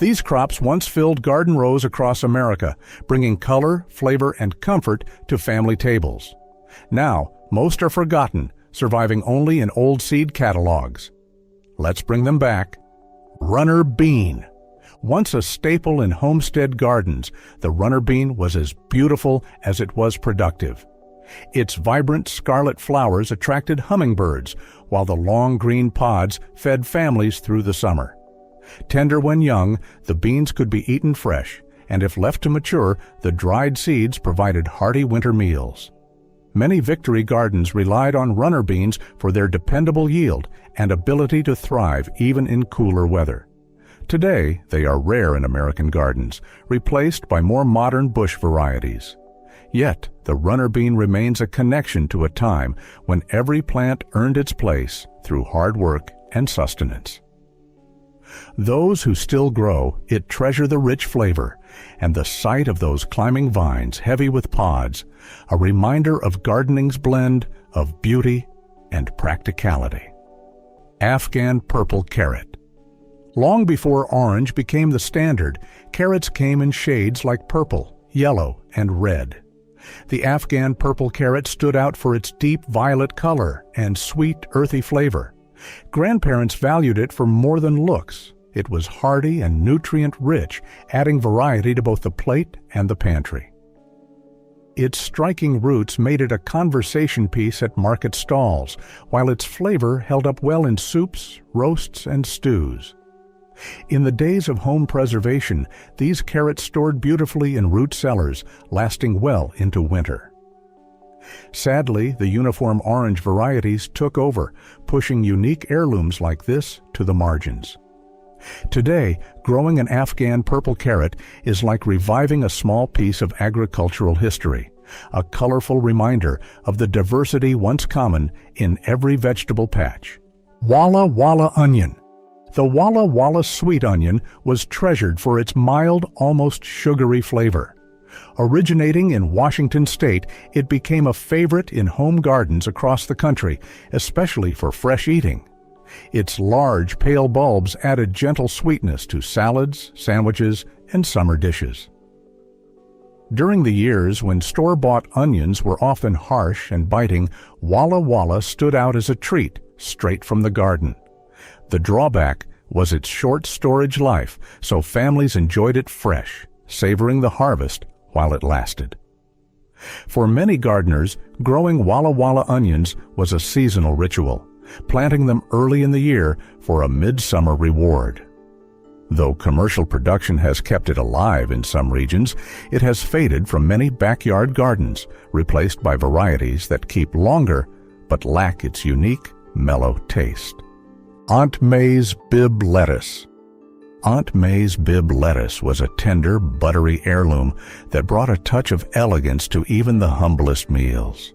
These crops once filled garden rows across America, bringing color, flavor, and comfort to family tables. Now, most are forgotten, surviving only in old seed catalogs. Let's bring them back. Runner bean. Once a staple in homestead gardens, the runner bean was as beautiful as it was productive. Its vibrant scarlet flowers attracted hummingbirds, while the long green pods fed families through the summer. Tender when young, the beans could be eaten fresh, and if left to mature, the dried seeds provided hearty winter meals. Many victory gardens relied on runner beans for their dependable yield and ability to thrive even in cooler weather. Today, they are rare in American gardens, replaced by more modern bush varieties. Yet, the runner bean remains a connection to a time when every plant earned its place through hard work and sustenance. Those who still grow it treasure the rich flavor, and the sight of those climbing vines heavy with pods, a reminder of gardening's blend of beauty and practicality. Afghan purple carrot. Long before orange became the standard, carrots came in shades like purple, yellow, and red. The Afghan purple carrot stood out for its deep violet color and sweet, earthy flavor. Grandparents valued it for more than looks. It was hardy and nutrient-rich, adding variety to both the plate and the pantry. Its striking roots made it a conversation piece at market stalls, while its flavor held up well in soups, roasts, and stews. In the days of home preservation, these carrots stored beautifully in root cellars, lasting well into winter. Sadly, the uniform orange varieties took over, pushing unique heirlooms like this to the margins. Today, growing an Afghan purple carrot is like reviving a small piece of agricultural history, a colorful reminder of the diversity once common in every vegetable patch. Walla onion. The Walla sweet onion was treasured for its mild, almost sugary flavor. Originating in Washington state, it became a favorite in home gardens across the country, especially for fresh eating. Its large, pale bulbs added gentle sweetness to salads, sandwiches, and summer dishes. During the years when store-bought onions were often harsh and biting, Walla stood out as a treat, straight from the garden. The drawback was its short storage life, so families enjoyed it fresh, savoring the harvest while it lasted. For many gardeners, growing Walla onions was a seasonal ritual, planting them early in the year for a midsummer reward. Though commercial production has kept it alive in some regions, it has faded from many backyard gardens, replaced by varieties that keep longer but lack its unique, mellow taste. Aunt May's Bibb lettuce. Aunt May's Bibb lettuce was a tender, buttery heirloom that brought a touch of elegance to even the humblest meals.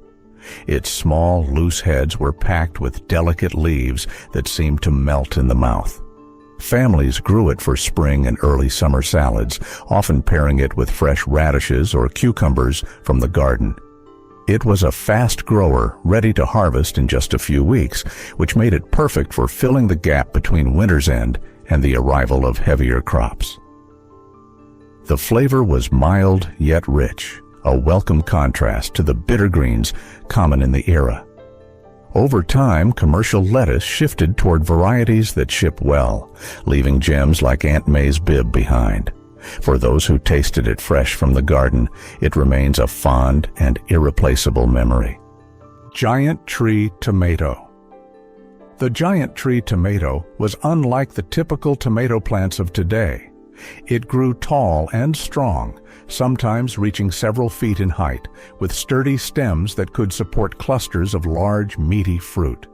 Its small, loose heads were packed with delicate leaves that seemed to melt in the mouth. Families grew it for spring and early summer salads, often pairing it with fresh radishes or cucumbers from the garden. It was a fast grower, ready to harvest in just a few weeks, which made it perfect for filling the gap between winter's end and the arrival of heavier crops. The flavor was mild yet rich, a welcome contrast to the bitter greens common in the era. Over time, commercial lettuce shifted toward varieties that ship well, leaving gems like Aunt May's Bibb behind. For those who tasted it fresh from the garden, it remains a fond and irreplaceable memory. Giant tree tomato. The giant tree tomato was unlike the typical tomato plants of today. It grew tall and strong, sometimes reaching several feet in height, with sturdy stems that could support clusters of large, meaty fruit.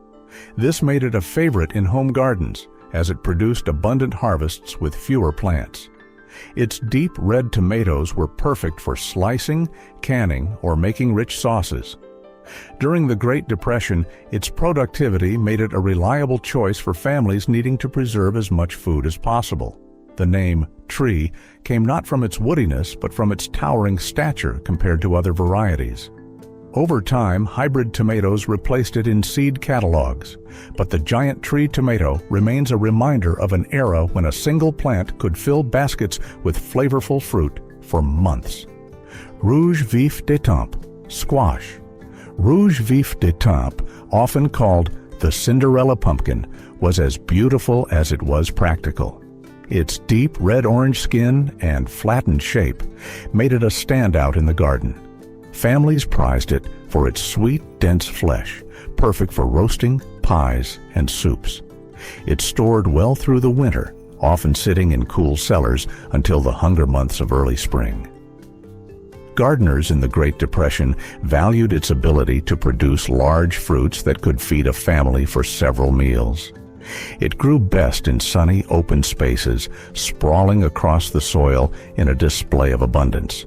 This made it a favorite in home gardens, as it produced abundant harvests with fewer plants. Its deep red tomatoes were perfect for slicing, canning, or making rich sauces. During the Great Depression, its productivity made it a reliable choice for families needing to preserve as much food as possible. The name tree came not from its woodiness, but from its towering stature compared to other varieties. Over time, hybrid tomatoes replaced it in seed catalogs, but the giant tree tomato remains a reminder of an era when a single plant could fill baskets with flavorful fruit for months. Rouge Vif de Temp, squash. Rouge Vif de Temp, often called the Cinderella pumpkin, was as beautiful as it was practical. Its deep red-orange skin and flattened shape made it a standout in the garden. Families prized it for its sweet, dense flesh, perfect for roasting, pies, and soups. It stored well through the winter, often sitting in cool cellars until the hunger months of early spring. Gardeners in the Great Depression valued its ability to produce large fruits that could feed a family for several meals. It grew best in sunny, open spaces, sprawling across the soil in a display of abundance.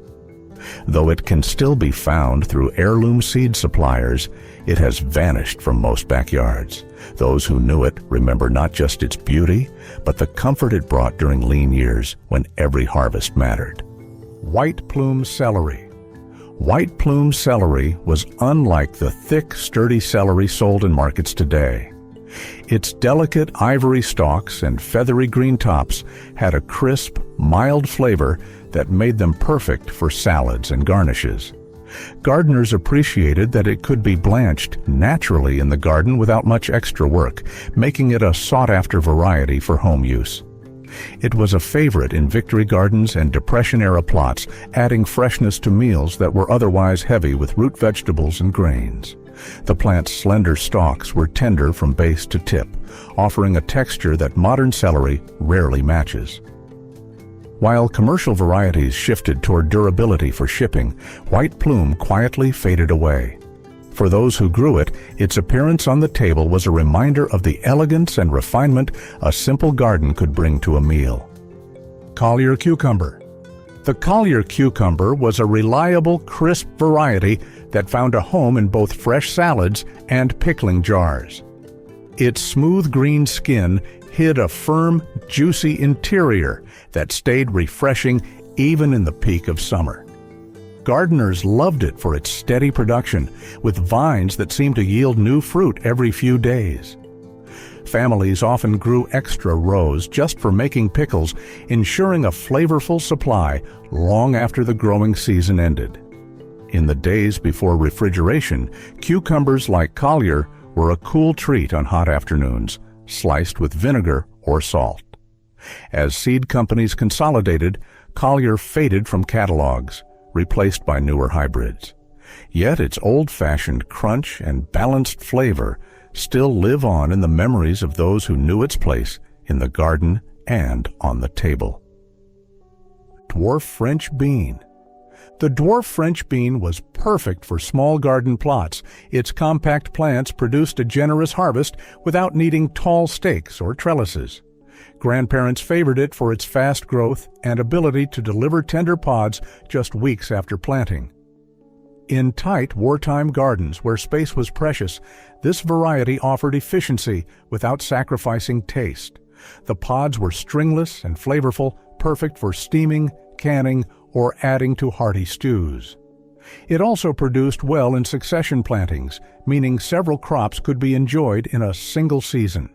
Though it can still be found through heirloom seed suppliers, it has vanished from most backyards. Those who knew it remember not just its beauty, but the comfort it brought during lean years when every harvest mattered. White plume celery. White plume celery was unlike the thick, sturdy celery sold in markets today. Its delicate ivory stalks and feathery green tops had a crisp, mild flavor that made them perfect for salads and garnishes. Gardeners appreciated that it could be blanched naturally in the garden without much extra work, making it a sought-after variety for home use. It was a favorite in Victory Gardens and Depression-era plots, adding freshness to meals that were otherwise heavy with root vegetables and grains. The plant's slender stalks were tender from base to tip, offering a texture that modern celery rarely matches. While commercial varieties shifted toward durability for shipping, white plume quietly faded away. For those who grew it, its appearance on the table was a reminder of the elegance and refinement a simple garden could bring to a meal. Collier Cucumber. The Collier Cucumber was a reliable, crisp variety that found a home in both fresh salads and pickling jars. Its smooth green skin hid a firm, juicy interior that stayed refreshing even in the peak of summer. Gardeners loved it for its steady production, with vines that seemed to yield new fruit every few days. Families often grew extra rows just for making pickles, ensuring a flavorful supply long after the growing season ended. In the days before refrigeration, cucumbers like Collier were a cool treat on hot afternoons, sliced with vinegar or salt. As seed companies consolidated, Collier faded from catalogs, replaced by newer hybrids. Yet its old-fashioned crunch and balanced flavor still live on in the memories of those who knew its place in the garden and on the table. Dwarf French bean. The dwarf French bean was perfect for small garden plots. Its compact plants produced a generous harvest without needing tall stakes or trellises. Grandparents favored it for its fast growth and ability to deliver tender pods just weeks after planting. In tight wartime gardens where space was precious, this variety offered efficiency without sacrificing taste. The pods were stringless and flavorful, perfect for steaming, canning, or adding to hearty stews. It also produced well in succession plantings, meaning several crops could be enjoyed in a single season.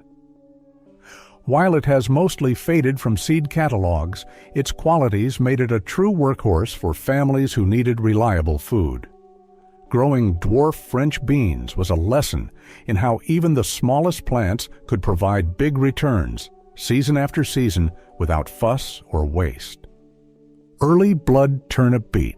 While it has mostly faded from seed catalogs, its qualities made it a true workhorse for families who needed reliable food. Growing dwarf French beans was a lesson in how even the smallest plants could provide big returns, season after season, without fuss or waste. Early blood turnip beet.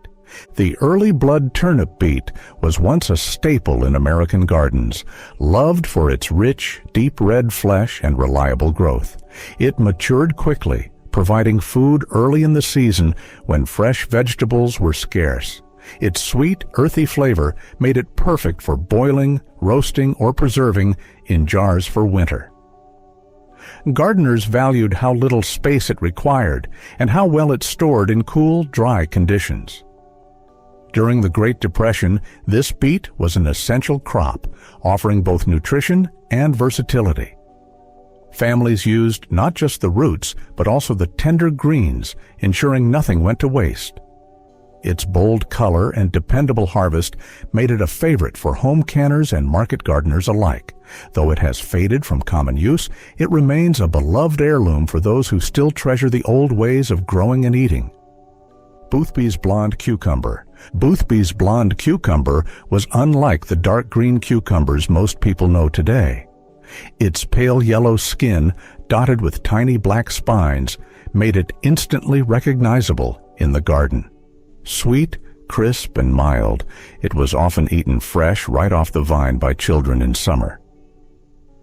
The early blood turnip beet was once a staple in American gardens, loved for its rich, deep red flesh and reliable growth. It matured quickly, providing food early in the season when fresh vegetables were scarce. Its sweet, earthy flavor made it perfect for boiling, roasting, or preserving in jars for winter. Gardeners valued how little space it required and how well it stored in cool, dry conditions. During the Great Depression, this beet was an essential crop, offering both nutrition and versatility. Families used not just the roots, but also the tender greens, ensuring nothing went to waste. Its bold color and dependable harvest made it a favorite for home canners and market gardeners alike. Though it has faded from common use, it remains a beloved heirloom for those who still treasure the old ways of growing and eating. Boothby's blonde cucumber. Boothby's blonde cucumber was unlike the dark green cucumbers most people know today. Its pale yellow skin, dotted with tiny black spines, made it instantly recognizable in the garden. Sweet, crisp, and mild, it was often eaten fresh right off the vine by children in summer.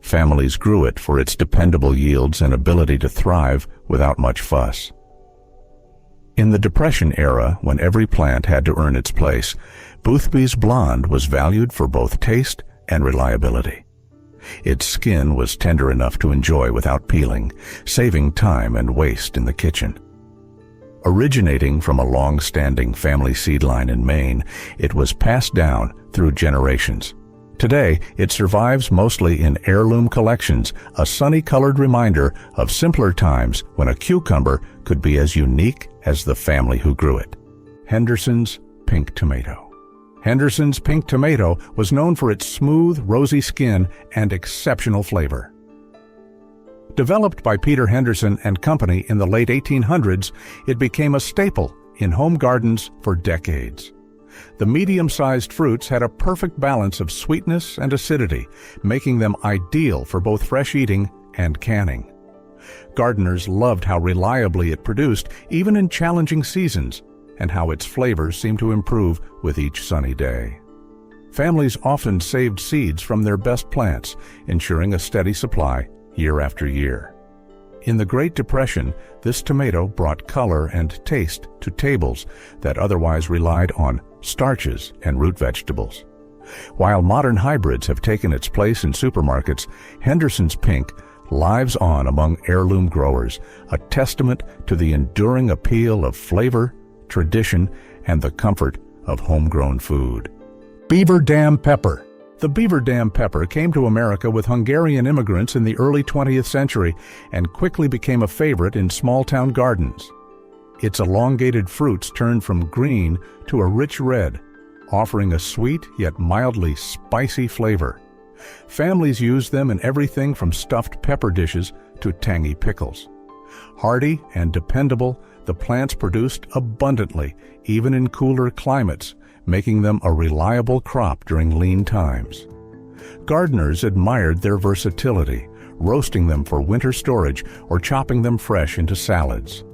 Families grew it for its dependable yields and ability to thrive without much fuss. In the Depression era, when every plant had to earn its place, Boothby's blonde was valued for both taste and reliability. Its skin was tender enough to enjoy without peeling, saving time and waste in the kitchen. Originating from a long-standing family seed line in Maine, it was passed down through generations. Today, it survives mostly in heirloom collections, a sunny-colored reminder of simpler times when a cucumber could be as unique as the family who grew it. Henderson's pink tomato. Henderson's pink tomato was known for its smooth, rosy skin and exceptional flavor. Developed by Peter Henderson and Company in the late 1800s, it became a staple in home gardens for decades. The medium-sized fruits had a perfect balance of sweetness and acidity, making them ideal for both fresh eating and canning. Gardeners loved how reliably it produced, even in challenging seasons, and how its flavors seemed to improve with each sunny day. Families often saved seeds from their best plants, ensuring a steady supply year after year. In the Great Depression, this tomato brought color and taste to tables that otherwise relied on starches and root vegetables. While modern hybrids have taken its place in supermarkets, Henderson's pink lives on among heirloom growers, a testament to the enduring appeal of flavor, tradition, and the comfort of homegrown food. Beaver Dam Pepper. The Beaver Dam pepper came to America with Hungarian immigrants in the early 20th century and quickly became a favorite in small-town gardens. Its elongated fruits turned from green to a rich red, offering a sweet yet mildly spicy flavor. Families used them in everything from stuffed pepper dishes to tangy pickles. Hardy and dependable, the plants produced abundantly, even in cooler climates, making them a reliable crop during lean times. Gardeners admired their versatility, roasting them for winter storage or chopping them fresh into salads.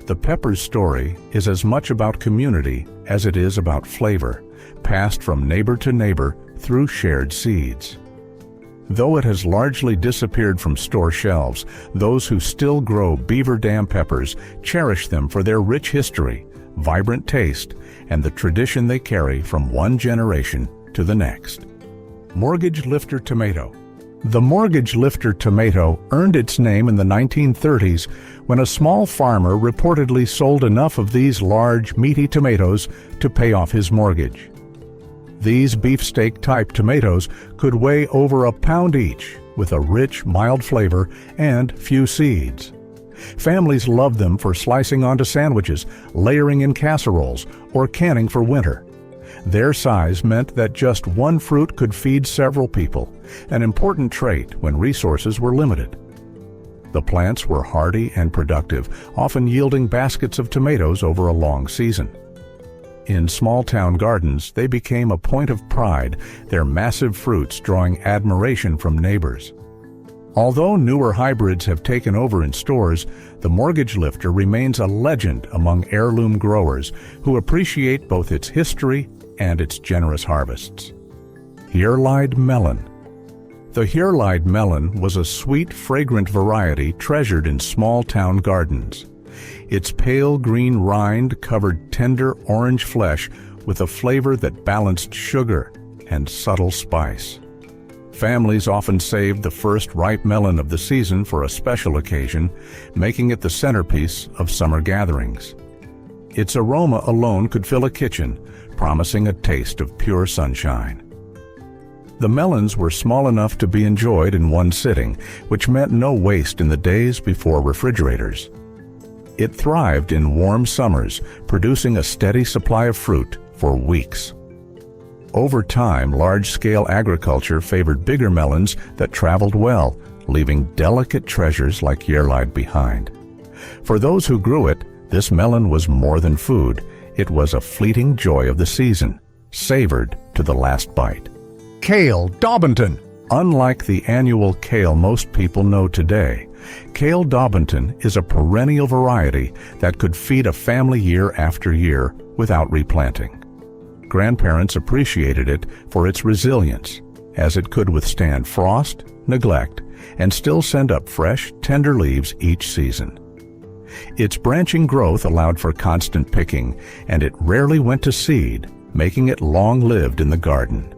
The pepper's story is as much about community as it is about flavor, passed from neighbor to neighbor through shared seeds. Though it has largely disappeared from store shelves, those who still grow Beaver Dam peppers cherish them for their rich history, vibrant taste, and the tradition they carry from one generation to the next. Mortgage lifter tomato. The mortgage lifter tomato earned its name in the 1930s when a small farmer reportedly sold enough of these large, meaty tomatoes to pay off his mortgage. These beefsteak-type tomatoes could weigh over a pound each, with a rich, mild flavor and few seeds. Families loved them for slicing onto sandwiches, layering in casseroles, or canning for winter. Their size meant that just one fruit could feed several people, an important trait when resources were limited. The plants were hardy and productive, often yielding baskets of tomatoes over a long season. In small-town gardens, they became a point of pride, their massive fruits drawing admiration from neighbors. Although newer hybrids have taken over in stores, the mortgage lifter remains a legend among heirloom growers who appreciate both its history and its generous harvests. Hjerleid Melon. The Hjerleid Melon was a sweet, fragrant variety treasured in small-town gardens. Its pale green rind covered tender orange flesh with a flavor that balanced sugar and subtle spice. Families often saved the first ripe melon of the season for a special occasion, making it the centerpiece of summer gatherings. Its aroma alone could fill a kitchen, promising a taste of pure sunshine. The melons were small enough to be enjoyed in one sitting, which meant no waste in the days before refrigerators. It thrived in warm summers, producing a steady supply of fruit for weeks. Over time, large-scale agriculture favored bigger melons that traveled well, leaving delicate treasures like Hjerleid behind. For those who grew it, this melon was more than food. It was a fleeting joy of the season, savored to the last bite. Kale Daubenton. Unlike the annual kale most people know today, Kale Daubenton is a perennial variety that could feed a family year after year without replanting. Grandparents appreciated it for its resilience, as it could withstand frost, neglect, and still send up fresh, tender leaves each season. Its branching growth allowed for constant picking, and it rarely went to seed, making it long-lived in the garden.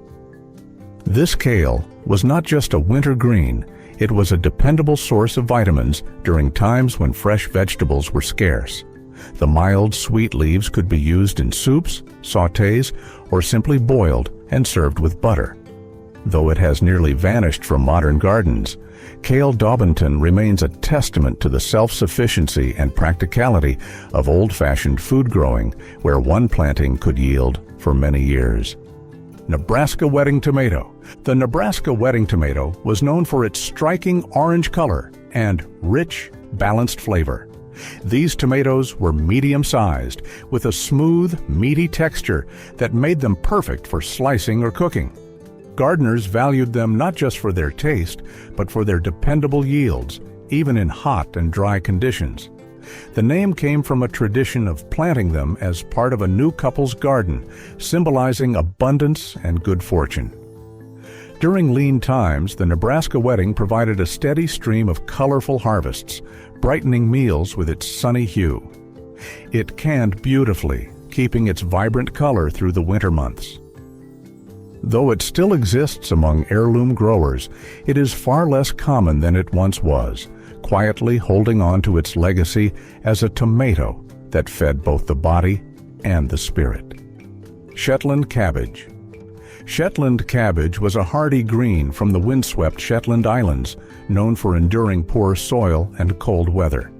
This kale was not just a winter green, it was a dependable source of vitamins during times when fresh vegetables were scarce. The mild, sweet leaves could be used in soups, sautés, or simply boiled and served with butter. Though it has nearly vanished from modern gardens, Kale Daubenton remains a testament to the self-sufficiency and practicality of old-fashioned food growing, where one planting could yield for many years. Nebraska wedding tomato. The Nebraska wedding tomato was known for its striking orange color and rich, balanced flavor. These tomatoes were medium-sized, with a smooth, meaty texture that made them perfect for slicing or cooking. Gardeners valued them not just for their taste, but for their dependable yields, even in hot and dry conditions. The name came from a tradition of planting them as part of a new couple's garden, symbolizing abundance and good fortune. During lean times, the Nebraska wedding provided a steady stream of colorful harvests, brightening meals with its sunny hue. It canned beautifully, keeping its vibrant color through the winter months. Though it still exists among heirloom growers, it is far less common than it once was, quietly holding on to its legacy as a tomato that fed both the body and the spirit. Shetland Cabbage. Shetland cabbage was a hardy green from the windswept Shetland Islands, known for enduring poor soil and cold weather.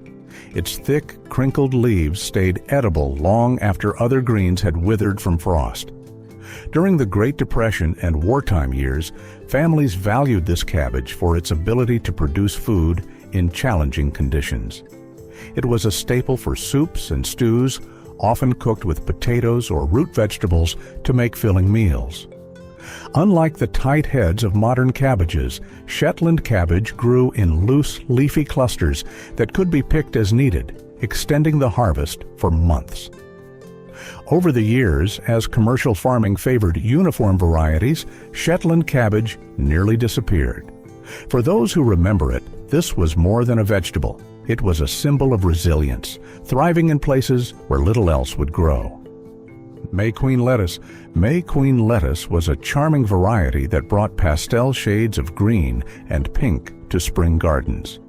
Its thick, crinkled leaves stayed edible long after other greens had withered from frost. During the Great Depression and wartime years, families valued this cabbage for its ability to produce food in challenging conditions. It was a staple for soups and stews, often cooked with potatoes or root vegetables to make filling meals. Unlike the tight heads of modern cabbages, Shetland cabbage grew in loose, leafy clusters that could be picked as needed, extending the harvest for months. Over the years, as commercial farming favored uniform varieties, Shetland cabbage nearly disappeared. For those who remember it, this was more than a vegetable. It was a symbol of resilience, thriving in places where little else would grow. May Queen lettuce. May Queen lettuce was a charming variety that brought pastel shades of green and pink to spring gardens.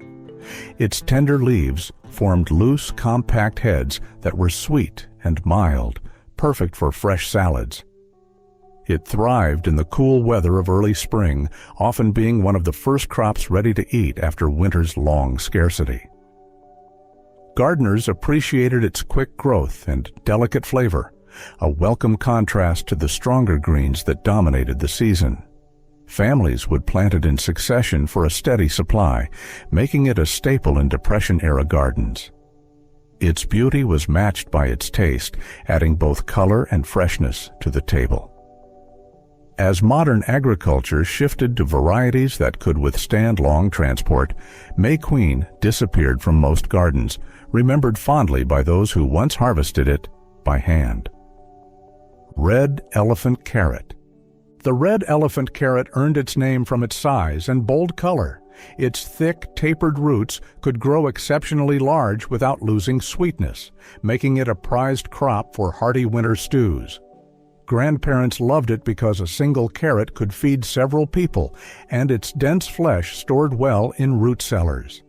Its tender leaves formed loose, compact heads that were sweet and mild, perfect for fresh salads. It thrived in the cool weather of early spring, often being one of the first crops ready to eat after winter's long scarcity. Gardeners appreciated its quick growth and delicate flavor, a welcome contrast to the stronger greens that dominated the season. Families would plant it in succession for a steady supply, making it a staple in Depression-era gardens. Its beauty was matched by its taste, adding both color and freshness to the table. As modern agriculture shifted to varieties that could withstand long transport, May Queen disappeared from most gardens, remembered fondly by those who once harvested it by hand. Red elephant carrot. The red elephant carrot earned its name from its size and bold color. Its thick, tapered roots could grow exceptionally large without losing sweetness, making it a prized crop for hearty winter stews. Grandparents loved it because a single carrot could feed several people, and its dense flesh stored well in root cellars.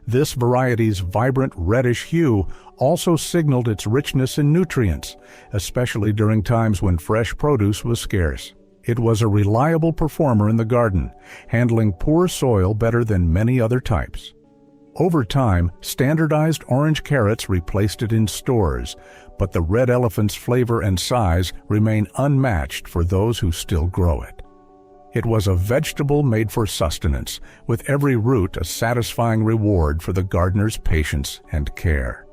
This variety's vibrant reddish hue also signaled its richness in nutrients, especially during times when fresh produce was scarce. It was a reliable performer in the garden, handling poor soil better than many other types. Over time, standardized orange carrots replaced it in stores, but the red elephant's flavor and size remain unmatched for those who still grow it. It was a vegetable made for sustenance, with every root a satisfying reward for the gardener's patience and care.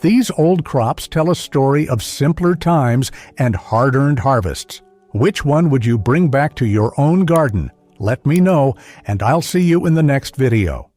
These old crops tell a story of simpler times and hard-earned harvests. Which one would you bring back to your own garden? Let me know, and I'll see you in the next video.